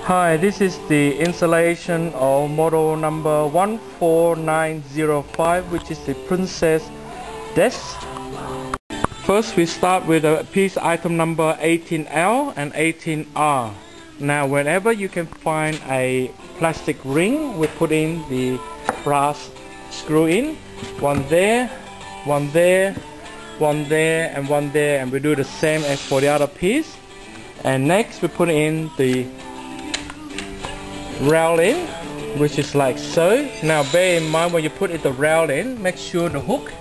Hi, this is the installation of model number 14905, which is the Princess desk. First we start with a piece item number 18L and 18R. Now whenever you can find a plastic ring, we put in the brass screw in. One there, one there, one there, and one there, and we do the same as for the other piece. And next we put in the rail in, which is like so. Now bear in mind, when you put the rail in, make sure the hook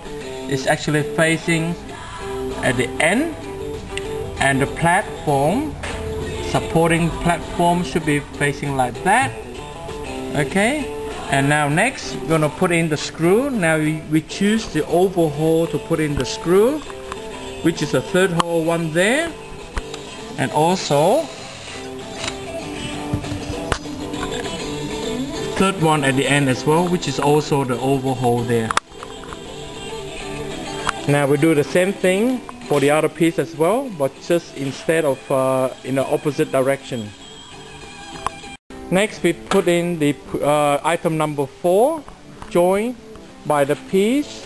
is actually facing at the end, and the platform, supporting platform, should be facing like that. Okay, and now next we're gonna put in the screw. Now we choose the oval hole to put in the screw, which is the third hole, one there, and also third one at the end as well, which is also the oval hole there. Now we do the same thing for the other piece as well, but just instead of in the opposite direction. Next we put in the item number 4, joined by the piece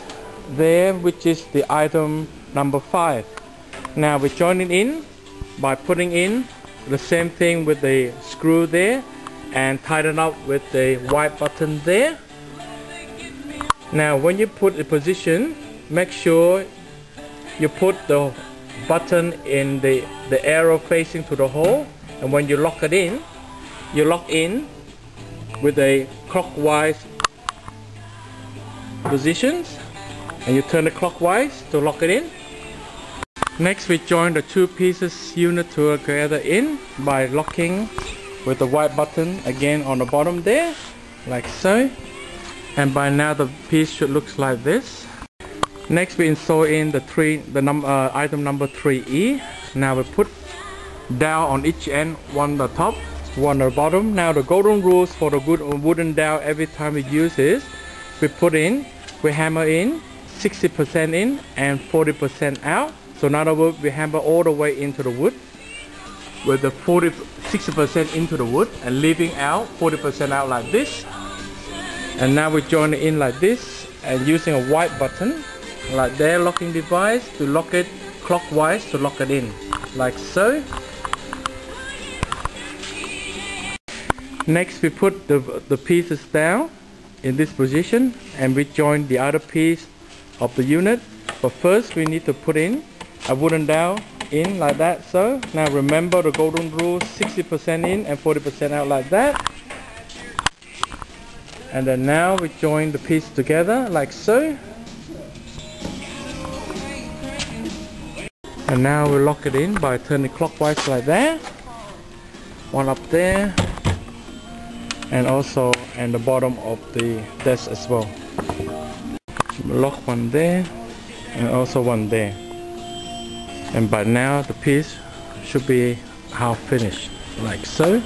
there, which is the item number 5. Now we join it in by putting in the same thing with the screw there, and tighten up with the white button there. Now when you put the position, make sure you put the button in the arrow facing to the hole, and when you lock it in, you lock in with a clockwise positions, and you turn it clockwise to lock it in. Next we join the two pieces unit together in by locking with the white button again on the bottom there, like so. And by now the piece should look like this. Next we install in the item number 3E. Now we put dowel on each end, one on the top, one on the bottom. Now the golden rules for the wooden dowel, every time we use this, we hammer in 60% in and 40% out. So in other words, we hammer all the way into the wood with the 60% into the wood and leaving out 40% out like this. And now we join it in like this, and using a white button like there, locking device, to lock it clockwise to lock it in like so. Next we put the pieces down in this position, and we join the other piece of the unit. But first we need to put in a wooden dowel in like that. So now remember the golden rule, 60% in and 40% out like that. And then now we join the piece together like so. And now we lock it in by turning clockwise like that. One up there, and also at the bottom of the desk as well. Lock one there and also one there. And by now the piece should be half finished, like so.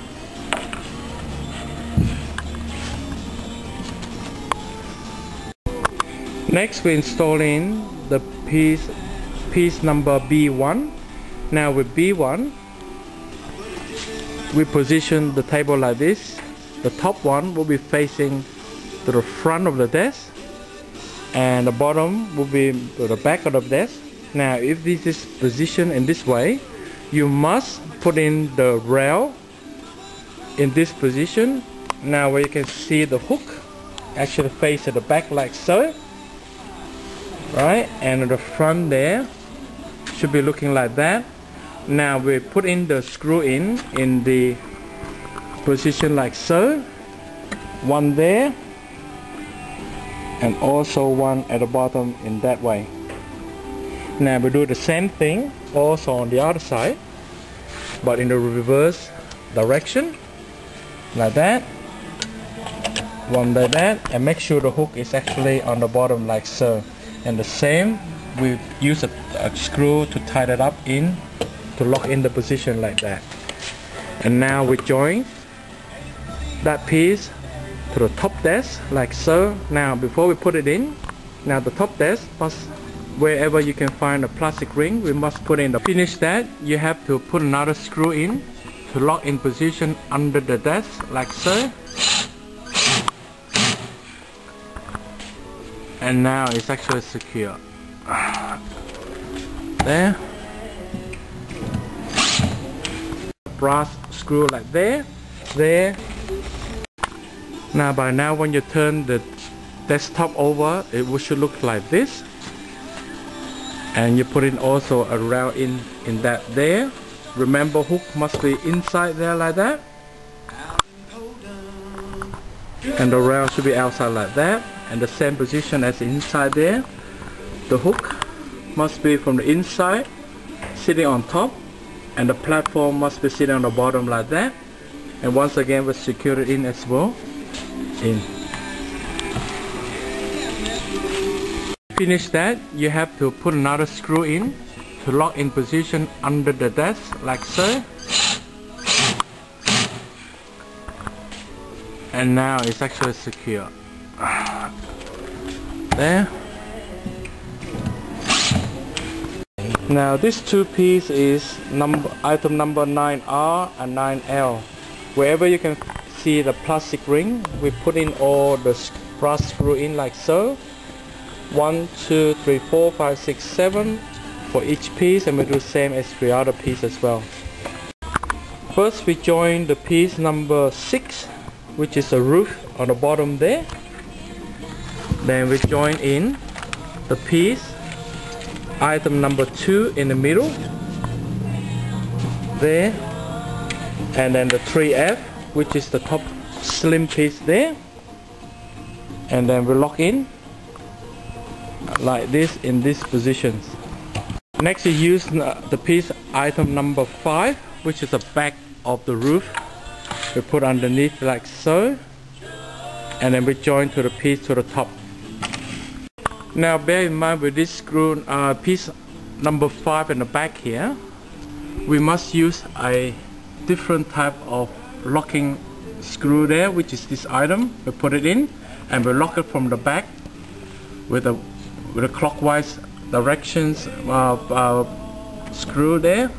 Next we install in the piece number B1. Now with B1, we position the table like this. The top one will be facing to the front of the desk, and the bottom will be to the back of the desk. Now if this is positioned in this way, you must put in the rail in this position. Now where you can see the hook actually face at the back like so, right? And the front there should be looking like that. Now we put in the screw in the position like so, one there, and also one at the bottom in that way. Now we do the same thing also on the other side, but in the reverse direction, like that, one like that, and make sure the hook is actually on the bottom like so. And the same, we use a screw to tie it up in, to lock in the position like that. And now we join that piece to the top desk like so. Now before we put it in, now the top desk must wherever you can find a plastic ring, we must put in the finish that. You have to put another screw in to lock in position under the desk like so. And now it's actually secure. There. Brass screw like there. Now by now when you turn the desktop over, it should look like this. And you put in also a rail in that there. Remember, hook must be inside there like that. And the rail should be outside like that. And the same position as inside there. The hook must be from the inside, sitting on top. And the platform must be sitting on the bottom like that. And once again, we secure it in as well. In. Finish that, you have to put another screw in to lock in position under the desk like so. And now it's actually secure. There. Now this two piece is item number 9R and 9L. Wherever you can see the plastic ring, we put in all the brass screw in like so. 1, 2, 3, 4, 5, 6, 7 for each piece, and we do the same as the other piece as well. First we join the piece number 6, which is the roof on the bottom there. Then we join in the piece item number 2 in the middle there, and then the 3F, which is the top slim piece there, and then we lock in like this in these positions. Next you use the piece item number 5, which is the back of the roof. We put underneath like so, and then we join to the piece to the top. Now bear in mind with this screw piece number 5 in the back here, we must use a different type of locking screw there, which is this item. We put it in and we lock it from the back with a clockwise directions screw there,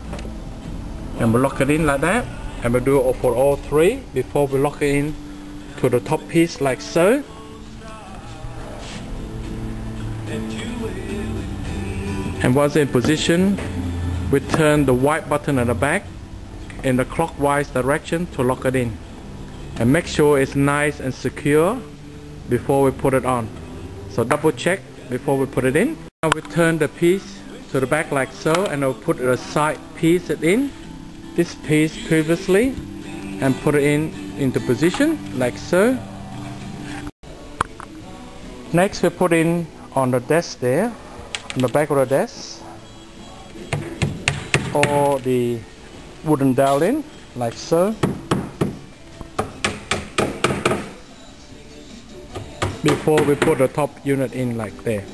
and we lock it in like that, and we do it for all 3 before we lock it in to the top piece like so. And once in position, we turn the white button at the back in the clockwise direction to lock it in, and make sure it's nice and secure before we put it on. So double check before we put it in. Now we turn the piece to the back like so, and I'll put the side piece in, this piece previously, and put it into position like so. Next we put in on the desk there, on the back of the desk, or the wooden dowel in like so. Before we put the top unit in like there.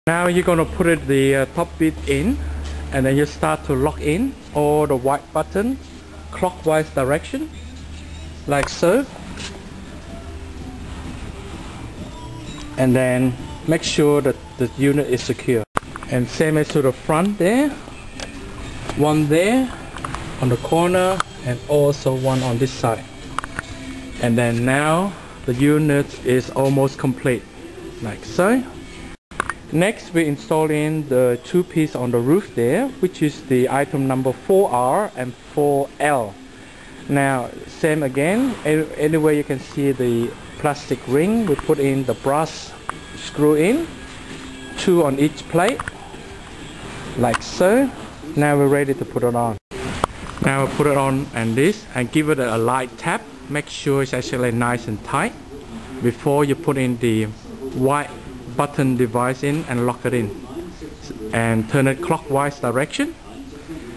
Now you're gonna put the top bit in, and then you start to lock in all the white button clockwise direction like so, and then make sure that the unit is secure. And same as to the front there, one there on the corner, and also one on this side. And then now the unit is almost complete like so. Next we install in the 2 piece on the roof there, which is the item number 4R and 4L. Now same again, anywhere you can see the plastic ring, we put in the brass screw in, 2 on each plate like so. Now we're ready to put it on. Now we'll put it on and give it a light tap. Make sure it's actually nice and tight before you put in the white button device in and lock it in, and turn it clockwise direction.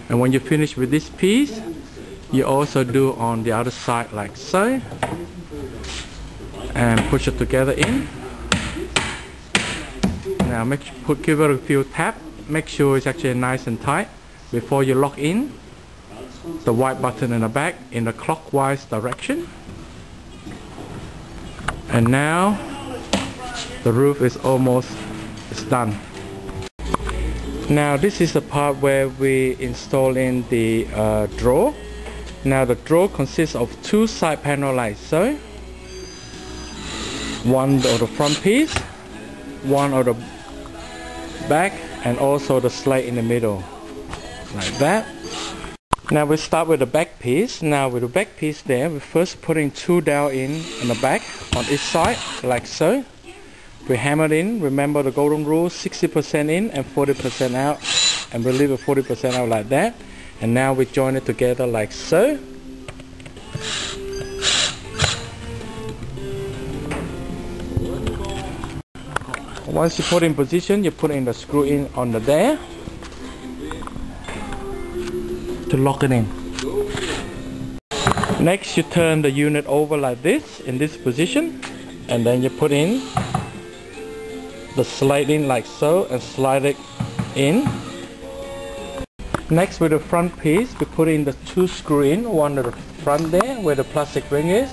And when you finish with this piece, you also do on the other side like so, and push it together in. Now give it a few taps, make sure it's actually nice and tight before you lock in the white button in the back in the clockwise direction. And now the roof is almost done. Now this is the part where we install in the drawer. Now the drawer consists of two side panel like so. One of the front piece, one of the back, and also the slide in the middle, like that. Now we start with the back piece. Now with the back piece there, we're first putting two dowel in the back on each side, like so. We hammer in, remember the golden rule, 60% in and 40% out, and we leave it 40% out like that. And now we join it together like so. Once you put in position, you put in the screw in on the there to lock it in. Next, you turn the unit over like this in this position, and then you put in the slide in like so and slide it in. Next, with the front piece, we put in the two screw in, one at the front there where the plastic ring is,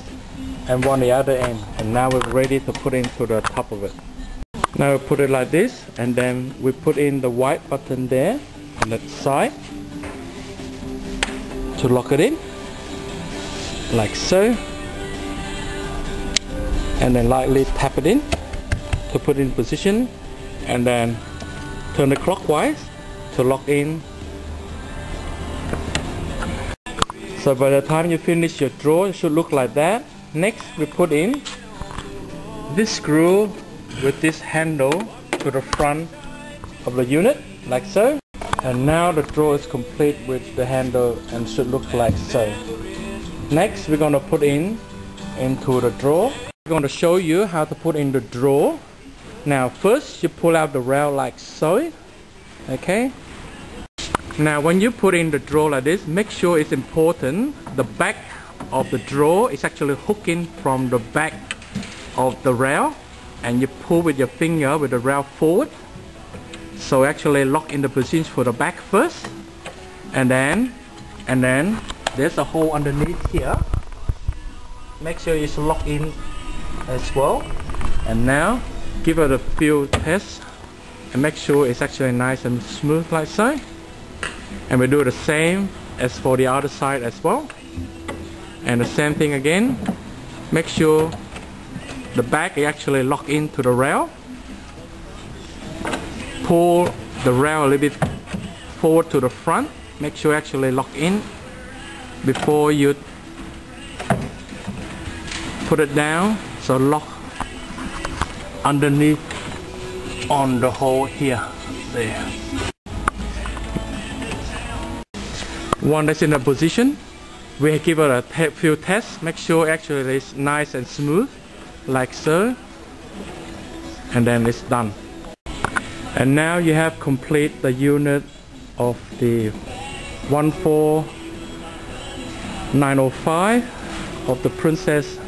and one at the other end. And now we're ready to put into the top of it. Now we put it like this, and then we put in the white button there on that side to lock it in, like so. And then lightly tap it in to put it in position, and then turn it clockwise to lock in. So by the time you finish your drawer, it should look like that. Next, we put in this screw with this handle to the front of the unit, like so. And now the drawer is complete with the handle and should look like so. Next, we're going to put into the drawer. We're going to show you how to put in the drawer. Now first, you pull out the rail like so. Okay. Now when you put in the drawer like this, make sure it's important the back of the drawer is actually hooking from the back of the rail, and you pull with your finger with the rail forward, so actually lock in the position for the back first, and then there's a hole underneath here. Make sure it's locked in as well. And now give it a few tests and make sure it's actually nice and smooth like so. And we do the same as for the other side as well, and the same thing again. Make sure the back is actually locked into the rail. Pull the rail a little bit forward to the front. Make sure actually lock in before you put it down, so lock underneath on the hole here. There. Once that's in a position, we give it a few tests. Make sure actually it's nice and smooth, like so, and then it's done. And now you have complete the unit of the 14905 of the Princess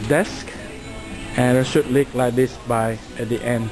desk, and it should look like this by at the end.